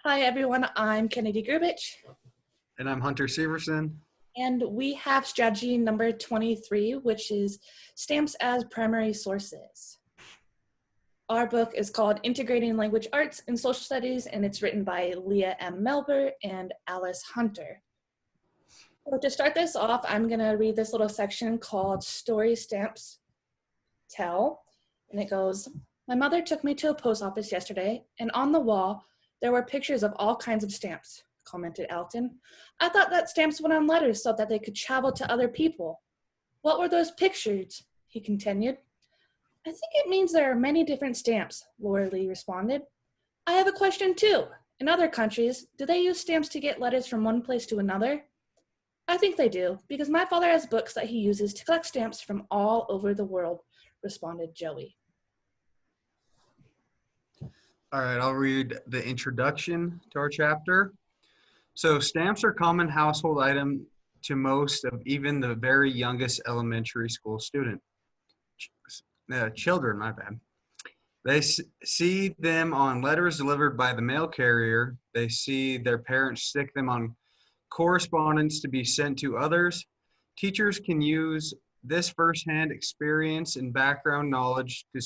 Hi everyone, I'm Kennedy Grubich, And I'm Hunter Severson. and we have strategy number 23, which is stamps as primary sources. Our book is called Integrating Language Arts and Social Studies, and it's written by Leah M. Melber and Alice Hunter. So to start this off, I'm gonna read this little section called Story Stamps Tell, and it goes, "My mother took me to a post office yesterday, and on the wall, there were pictures of all kinds of stamps," commented Alton. "I thought that stamps went on letters so that they could travel to other people." "What were those pictures?" he continued. "I think it means there are many different stamps," Laura Lee responded. "I have a question too. In other countries, do they use stamps to get letters from one place to another?" "I think they do, because my father has books that he uses to collect stamps from all over the world," responded Joey. All right, I'll read the introduction to our chapter. So stamps are a common household item to most of even the very youngest elementary school children, my bad. They see them on letters delivered by the mail carrier. They see their parents stick them on correspondence to be sent to others. Teachers can use this firsthand experience and background knowledge to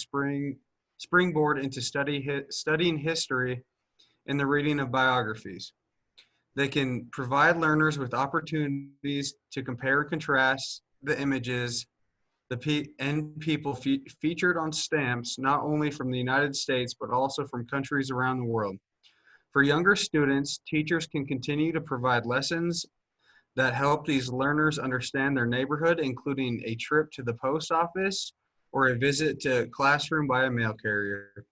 springboard into studying history and the reading of biographies. They can provide learners with opportunities to compare and contrast the images and people featured on stamps, not only from the United States, but also from countries around the world. For younger students, teachers can continue to provide lessons that help these learners understand their neighborhood, including a trip to the post office or a visit to a classroom by a mail carrier.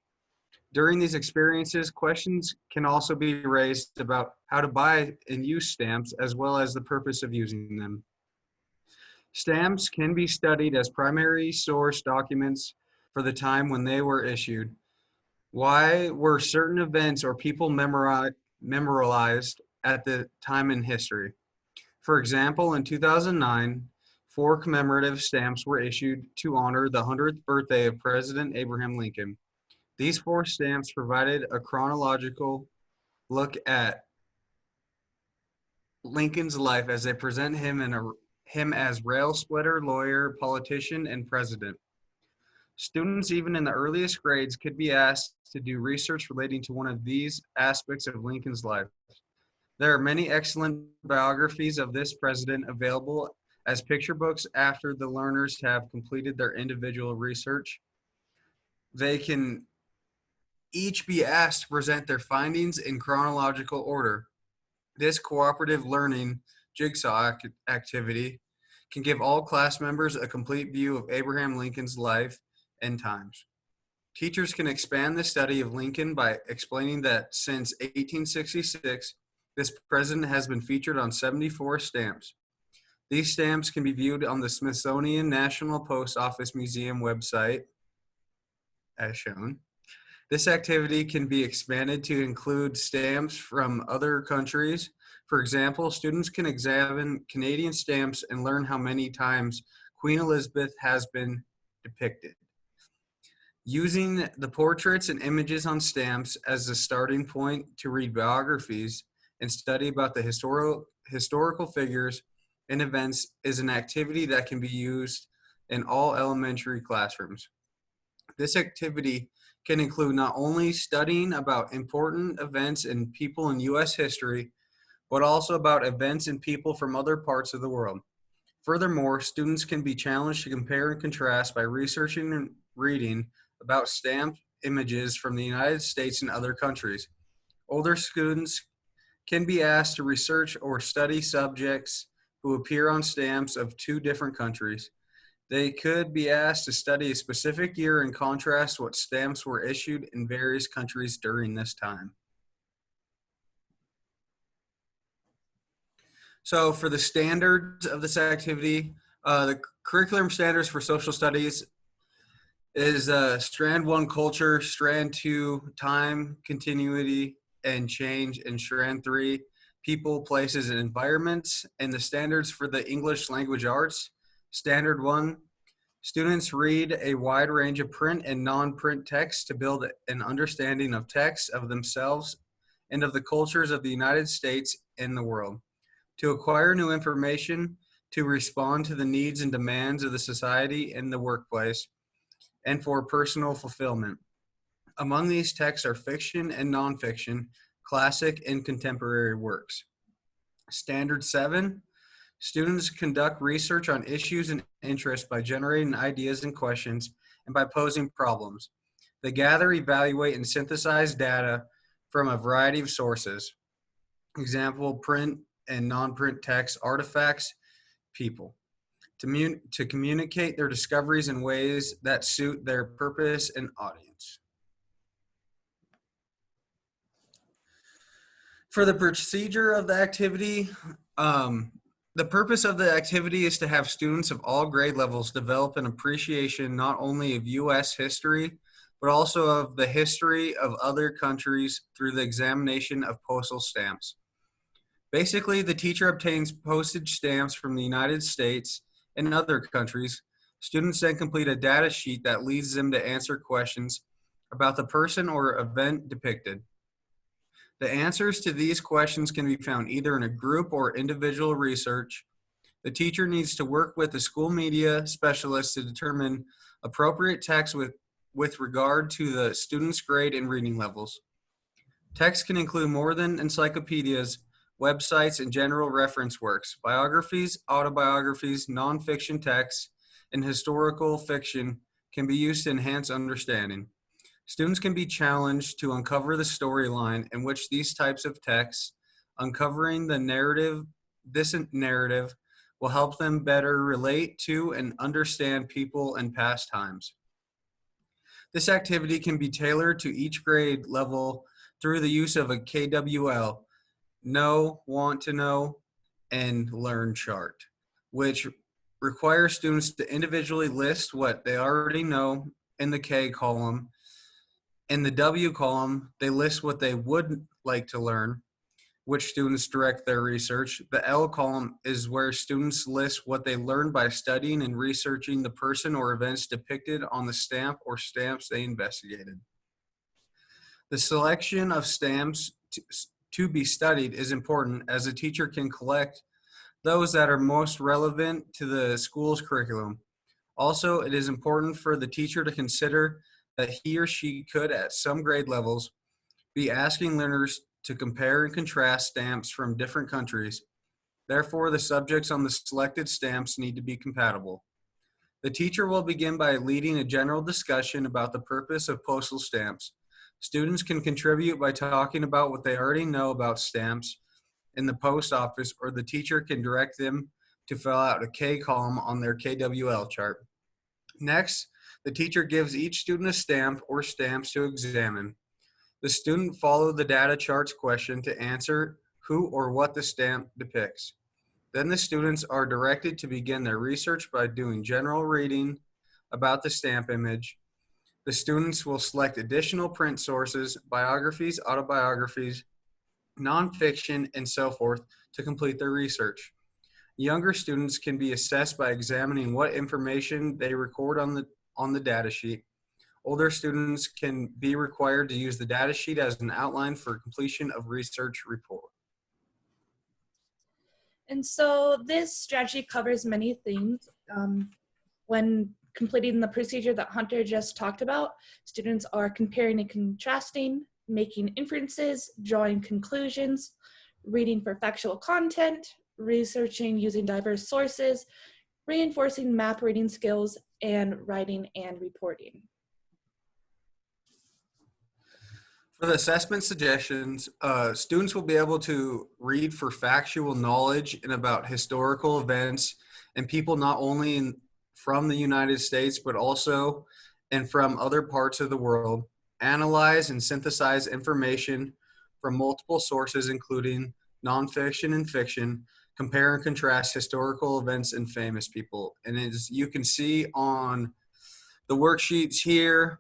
During these experiences, questions can also be raised about how to buy and use stamps, as well as the purpose of using them. Stamps can be studied as primary source documents for the time when they were issued. Why were certain events or people memorialized at the time in history? For example, in 2009, 4 commemorative stamps were issued to honor the 100th birthday of President Abraham Lincoln. These 4 stamps provided a chronological look at Lincoln's life as they present him as rail splitter, lawyer, politician, and president. Students, even in the earliest grades, could be asked to do research relating to one of these aspects of Lincoln's life. There are many excellent biographies of this president available as picture books after the learners have completed their individual research. They can each be asked to present their findings in chronological order. This cooperative learning jigsaw activity can give all class members a complete view of Abraham Lincoln's life and times. Teachers can expand the study of Lincoln by explaining that since 1866, this president has been featured on 74 stamps. These stamps can be viewed on the Smithsonian National Post Office Museum website, as shown. This activity can be expanded to include stamps from other countries. For example, students can examine Canadian stamps and learn how many times Queen Elizabeth has been depicted. Using the portraits and images on stamps as a starting point to read biographies and study about the historical figures and events is an activity that can be used in all elementary classrooms. This activity can include not only studying about important events and people in U.S. history, but also about events and people from other parts of the world. Furthermore, students can be challenged to compare and contrast by researching and reading about stamped images from the United States and other countries. Older students can be asked to research or study subjects who appear on stamps of 2 different countries. They could be asked to study a specific year and contrast what stamps were issued in various countries during this time. So for the standards of this activity, the curriculum standards for social studies is Strand 1, culture, Strand 2, time, continuity, and change, and Strand 3, people, places, and environments. And the standards for the English language arts, Standard 1, students read a wide range of print and non-print text to build an understanding of text, of themselves, and of the cultures of the United States and the world, to acquire new information, to respond to the needs and demands of the society and the workplace, and for personal fulfillment. Among these texts are fiction and nonfiction, classic and contemporary works. Standard 7, students conduct research on issues and interests by generating ideas and questions and by posing problems. They gather, evaluate, and synthesize data from a variety of sources. Example, print and non-print text, artifacts, people. To communicate their discoveries in ways that suit their purpose and audience. For the procedure of the activity, the purpose of the activity is to have students of all grade levels develop an appreciation not only of U.S. history, but also of the history of other countries through the examination of postal stamps. Basically, the teacher obtains postage stamps from the United States and other countries. Students then complete a data sheet that leads them to answer questions about the person or event depicted. The answers to these questions can be found either in a group or individual research. The teacher needs to work with the school media specialist to determine appropriate text with regard to the student's grade and reading levels. Text can include more than encyclopedias, websites, and general reference works. Biographies, autobiographies, nonfiction texts, and historical fiction can be used to enhance understanding. Students can be challenged to uncover the storyline in which these types of texts, uncovering this narrative will help them better relate to and understand people and past times. This activity can be tailored to each grade level through the use of a KWL, know, want to know, and learn chart, which requires students to individually list what they already know in the K column. In the W column, they list what they would like to learn, which students direct their research. The L column is where students list what they learned by studying and researching the person or events depicted on the stamp or stamps they investigated. The selection of stamps to be studied is important, as a teacher can collect those that are most relevant to the school's curriculum. Also, it is important for the teacher to consider that he or she could, at some grade levels, be asking learners to compare and contrast stamps from different countries. Therefore, the subjects on the selected stamps need to be compatible. The teacher will begin by leading a general discussion about the purpose of postal stamps. Students can contribute by talking about what they already know about stamps in the post office, or the teacher can direct them to fill out a K column on their KWL chart. Next, the teacher gives each student a stamp or stamps to examine. The student follows the data charts question to answer who or what the stamp depicts. Then the students are directed to begin their research by doing general reading about the stamp image. The students will select additional print sources, biographies, autobiographies, nonfiction, and so forth to complete their research. Younger students can be assessed by examining what information they record on the data sheet. Older students can be required to use the data sheet as an outline for completion of research report. And so this strategy covers many things. When completing the procedure that Hunter just talked about, students are comparing and contrasting, making inferences, drawing conclusions, reading for factual content, researching using diverse sources, reinforcing map reading skills, and writing and reporting. For the assessment suggestions, students will be able to read for factual knowledge and about historical events and people not only from the United States, but also and from other parts of the world, analyze and synthesize information from multiple sources, including nonfiction and fiction, compare and contrast historical events and famous people. And as you can see on the worksheets here,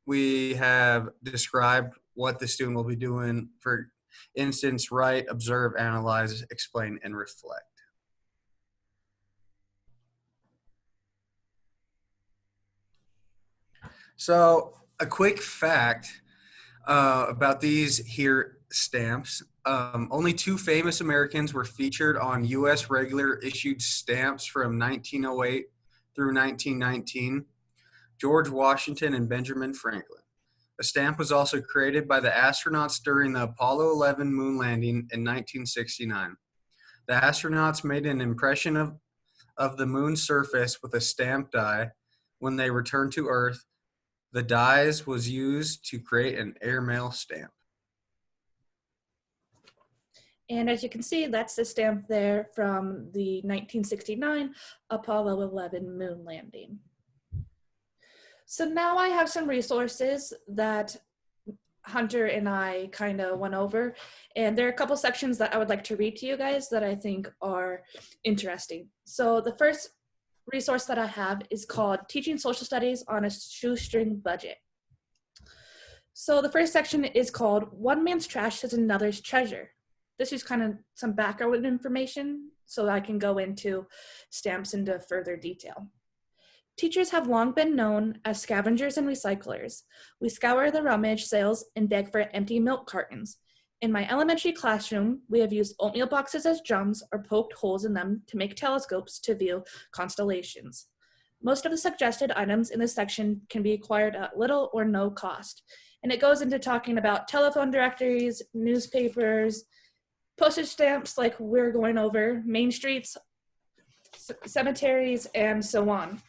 we have described what the student will be doing. For instance, write, observe, analyze, explain, and reflect. So a quick fact about these here stamps. Only two famous Americans were featured on U.S. regular issued stamps from 1908 through 1919, George Washington and Benjamin Franklin. A stamp was also created by the astronauts during the Apollo 11 moon landing in 1969. The astronauts made an impression of the moon's surface with a stamp die. When they returned to Earth, the dies was used to create an airmail stamp. And as you can see, that's the stamp there from the 1969 Apollo 11 moon landing. So now I have some resources that Hunter and I kind of went over, and there are a couple sections that I would like to read to you guys that I think are interesting. So the first resource that I have is called Teaching Social Studies on a Shoestring Budget. So the first section is called One Man's Trash is Another's Treasure. This is kind of some background information so I can go into stamps into further detail. Teachers have long been known as scavengers and recyclers. We scour the rummage sales and beg for empty milk cartons. In my elementary classroom, we have used oatmeal boxes as drums or poked holes in them to make telescopes to view constellations. Most of the suggested items in this section can be acquired at little or no cost. And it goes into talking about telephone directories, newspapers, postage stamps like we're going over, main streets, cemeteries, and so on.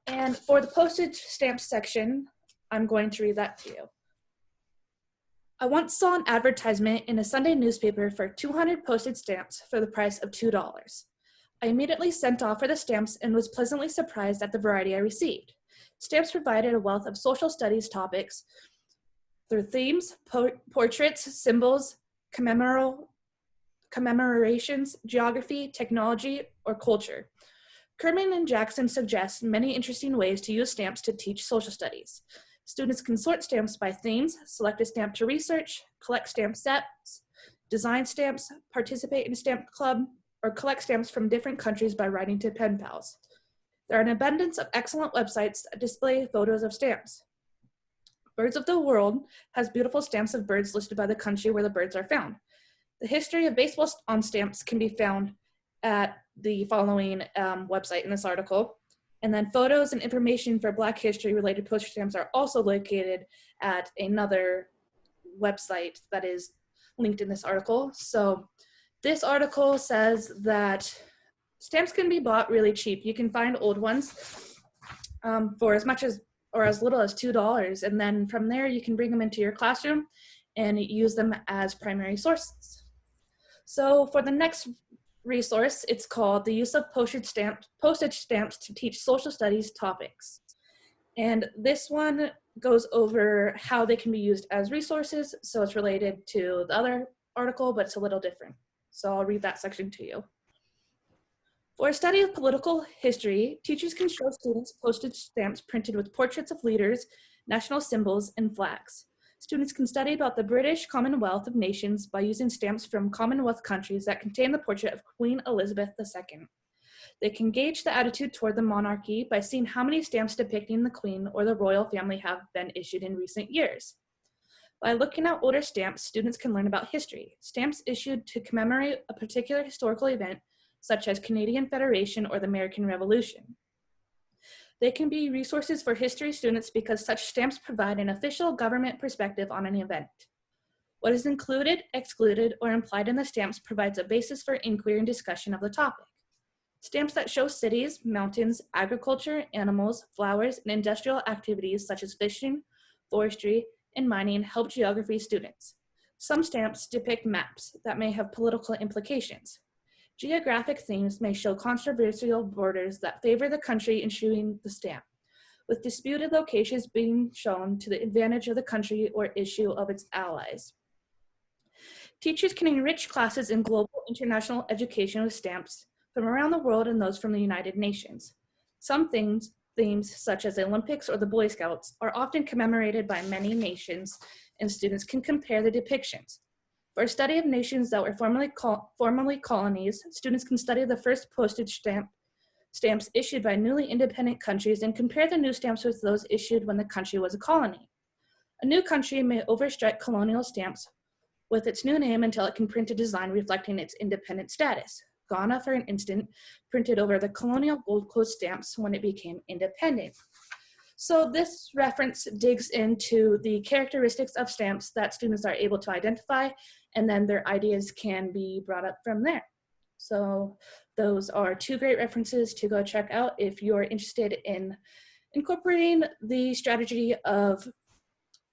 And for the postage stamp section, I'm going to read that to you. I once saw an advertisement in a Sunday newspaper for 200 postage stamps for the price of $2. I immediately sent off for the stamps and was pleasantly surprised at the variety I received. Stamps provided a wealth of social studies topics through themes, portraits, symbols, commemorations, geography, technology, or culture. Kerman and Jackson suggest many interesting ways to use stamps to teach social studies. Students can sort stamps by themes, select a stamp to research, collect stamp sets, design stamps, participate in a stamp club, or collect stamps from different countries by writing to pen pals. There are an abundance of excellent websites that display photos of stamps. Birds of the World has beautiful stamps of birds listed by the country where the birds are found. The history of baseball on stamps can be found at the following website in this article. And then photos and information for Black history related postage stamps are also located at another website that is linked in this article. So this article says that stamps can be bought really cheap. You can find old ones for as much as or as little as $2. And then from there, you can bring them into your classroom and use them as primary sources. So for the next resource, it's called The Use of Postage Stamps to Teach Social Studies Topics. And this one goes over how they can be used as resources. So it's related to the other article, but it's a little different. So I'll read that section to you. For a study of political history, teachers can show students postage stamps printed with portraits of leaders, national symbols, and flags. Students can study about the British Commonwealth of Nations by using stamps from Commonwealth countries that contain the portrait of Queen Elizabeth II. They can gauge the attitude toward the monarchy by seeing how many stamps depicting the Queen or the royal family have been issued in recent years. By looking at older stamps, students can learn about history. Stamps issued to commemorate a particular historical event, such as Canadian Federation or the American Revolution. They can be resources for history students because such stamps provide an official government perspective on an event. What is included, excluded, or implied in the stamps provides a basis for inquiry and discussion of the topic. Stamps that show cities, mountains, agriculture, animals, flowers, and industrial activities such as fishing, forestry, and mining help geography students. Some stamps depict maps that may have political implications. Geographic themes may show controversial borders that favor the country issuing the stamp, with disputed locations being shown to the advantage of the country or issue of its allies. Teachers can enrich classes in global international education with stamps from around the world and those from the United Nations. Some themes such as the Olympics or the Boy Scouts are often commemorated by many nations, and students can compare the depictions. For a study of nations that were formerly colonies, students can study the first postage stamps issued by newly independent countries and compare the new stamps with those issued when the country was a colony. A new country may overstrike colonial stamps, with its new name until it can print a design reflecting its independent status. Ghana, for an instant, printed over the colonial Gold Coast stamps when it became independent. So this reference digs into the characteristics of stamps that students are able to identify, and then their ideas can be brought up from there. So those are two great references to go check out if you're interested in incorporating the strategy of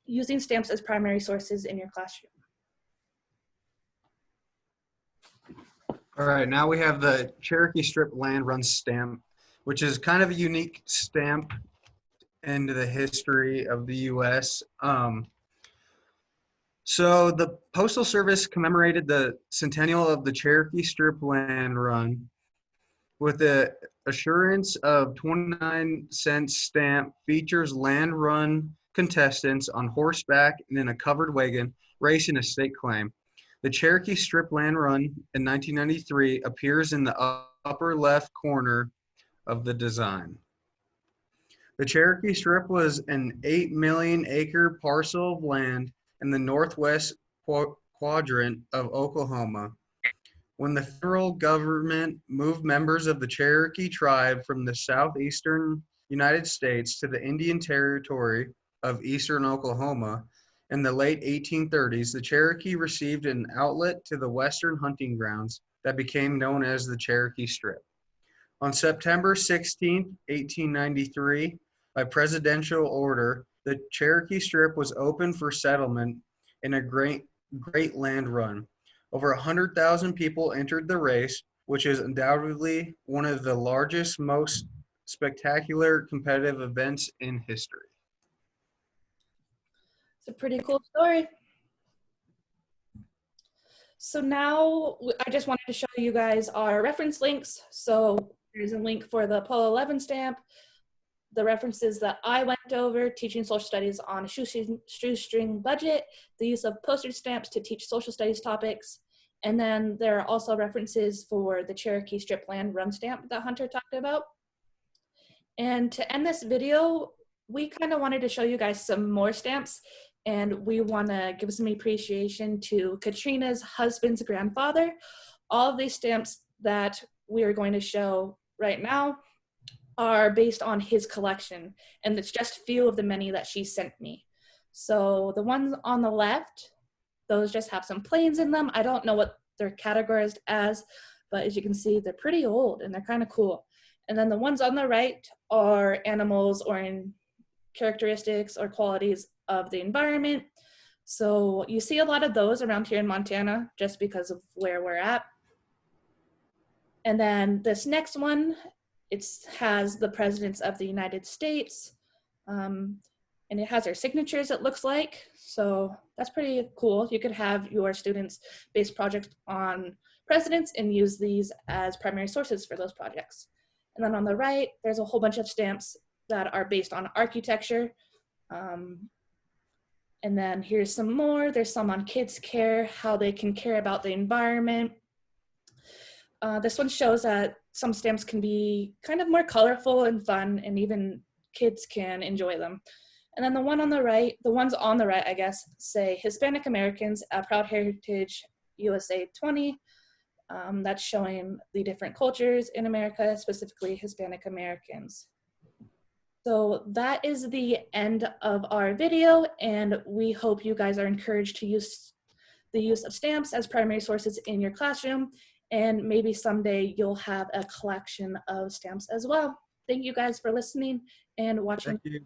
using stamps as primary sources in your classroom. All right, now we have the Cherokee Strip Land Run stamp, which is kind of a unique stamp into the history of the U.S. So the Postal Service commemorated the centennial of the Cherokee Strip Land Run with the assurance of 29-cent stamp features land run contestants on horseback and in a covered wagon racing a state claim. The Cherokee Strip Land Run in 1993 appears in the upper left corner of the design. The Cherokee Strip was an 8 million acre parcel of land in the northwest quadrant of Oklahoma. When the federal government moved members of the Cherokee tribe from the southeastern United States to the Indian Territory of eastern Oklahoma in the late 1830s, the Cherokee received an outlet to the western hunting grounds that became known as the Cherokee Strip. On September 16, 1893, by presidential order, the Cherokee Strip was opened for settlement in a great land run. Over 100,000 people entered the race, which is undoubtedly one of the largest, most spectacular competitive events in history. It's a pretty cool story. So now I just wanted to show you guys our reference links. So there's a link for the Apollo 11 stamp, the references that I went over, teaching social studies on a shoestring budget, the use of postage stamps to teach social studies topics, and then there are also references for the Cherokee Strip Land Run stamp that Hunter talked about. And to end this video, we kind of wanted to show you guys some more stamps, and we want to give some appreciation to Katrina's husband's grandfather. All of these stamps that we are going to show right now are based on his collection, and it's just a few of the many that she sent me. So the ones on the left, those just have some planes in them. I don't know what they're categorized as, but as you can see, they're pretty old and they're kind of cool. And then the ones on the right are animals or in characteristics or qualities of the environment. So you see a lot of those around here in Montana just because of where we're at. And then this next one, it has the presidents of the United States, and it has their signatures, it looks like. So that's pretty cool. You could have your students base project on presidents and use these as primary sources for those projects. And then on the right, there's a whole bunch of stamps that are based on architecture. And then here's some more. There's some on kids care, how they can care about the environment. This one shows that some stamps can be kind of more colorful and fun, and even kids can enjoy them. And then the one on the right, the ones on the right, I guess, say Hispanic Americans, a Proud Heritage USA 20. That's showing the different cultures in America, specifically Hispanic Americans. So that is the end of our video, and we hope you guys are encouraged to use the use of stamps as primary sources in your classroom, and maybe someday you'll have a collection of stamps as well. Thank you guys for listening and watching. Thank you.